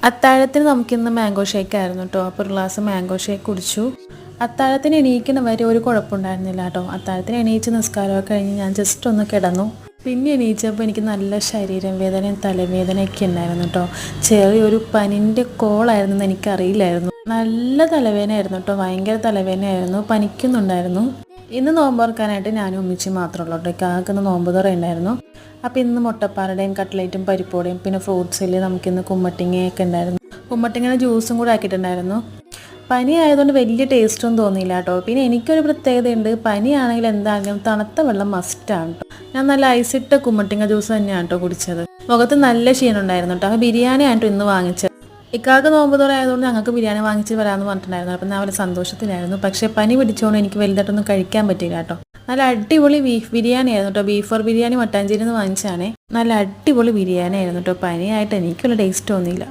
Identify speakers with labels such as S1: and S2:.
S1: അത്താഴത്തിന് നമുക്കിന്ന് mango shake ആയിരുന്നു കേട്ടോ. അപ്പോൾ ഒരു ഗ്ലാസ് മാംഗോ ഷേക്ക് കുടിച്ചു. അത്താഴത്തിന് എണീക്കണ വരെ ഒരു കുഴപ്പമുണ്ടായിരുന്നില്ല കേട്ടോ. അത്താഴത്തിന് എണീച്ച് നിസ്കാരമൊക്കെ കഴിഞ്ഞ് ഞാൻ ജസ്റ്റ് ഒന്ന് കിടന്നു. പിന്നെ എണീച്ചപ്പോൾ എനിക്ക് നല്ല ശരീരം വേദനയും തലവേദനയൊക്കെ ഉണ്ടായിരുന്നു കേട്ടോ. ചെറിയൊരു പനിൻ്റെ കോളായിരുന്നെന്ന് എനിക്കറിയില്ലായിരുന്നു. നല്ല തലവേദനയായിരുന്നു കേട്ടോ, ഭയങ്കര തലവേദനയായിരുന്നു, പനിക്കുന്നുണ്ടായിരുന്നു. ഇന്ന് നോമ്പ് ഞാനും ഉമ്മിച്ചും മാത്രമേ ഉള്ളൂ കേട്ടോ. കാക്കുന്ന നോമ്പ് തുറ ഉണ്ടായിരുന്നു. അപ്പോൾ ഇന്ന് മുട്ടപ്പാലയുടെയും കട്ട്ലേറ്റും പരിപ്പോടെയും പിന്നെ ഫ്രൂട്ട്സിൽ നമുക്കിന്ന് കുമ്മട്ടിങ്ങയൊക്കെ ഉണ്ടായിരുന്നു. കുമ്മട്ടിങ്ങനെ ജ്യൂസും കൂടെ ആക്കിയിട്ടുണ്ടായിരുന്നു. പനി ആയതുകൊണ്ട് വലിയ ടേസ്റ്റൊന്നും തോന്നിയില്ല കേട്ടോ. പിന്നെ എനിക്കൊരു പ്രത്യേകതയുണ്ട്, പനിയാണെങ്കിൽ എന്താണെങ്കിലും തണുത്ത വെള്ളം മസ്റ്റാണ് കേട്ടോ. ഞാൻ നല്ല ഐസിട്ട കുമ്മട്ടിങ്ങ ജ്യൂസ് തന്നെയാണ് കേട്ടോ കുടിച്ചത്. മുഖത്ത് നല്ല ക്ഷീണം ഉണ്ടായിരുന്നു കേട്ടോ. അപ്പോൾ ബിരിയാണി ആയിട്ടോ ഇന്ന് വാങ്ങിച്ചത്. ഇക്കാക്ക് നോമ്പ് തുറ ആയതുകൊണ്ട് ഞങ്ങൾക്ക് ബിരിയാണി വാങ്ങിച്ച് വരാമെന്ന് പറഞ്ഞിട്ടുണ്ടായിരുന്നു. അപ്പം ഞാൻ വളരെ സന്തോഷത്തിലായിരുന്നു. പക്ഷേ പനി പിടിച്ചുകൊണ്ട് എനിക്ക് വലുതായിട്ടൊന്നും കഴിക്കാൻ പറ്റില്ല കേട്ടോ. നല്ല അടിപൊളി ബീഫ് ബിരിയാണി ആയിരുന്നു കേട്ടോ. ബീഫ് ബിരിയാണി മട്ടാഞ്ചേരിയിൽ നിന്ന് വാങ്ങിച്ചാണേ. നല്ല അടിപൊളി ബിരിയാണി ആയിരുന്നു കേട്ടോ. പനിയായിട്ട് എനിക്കുള്ള ടേസ്റ്റ് തോന്നിയില്ല.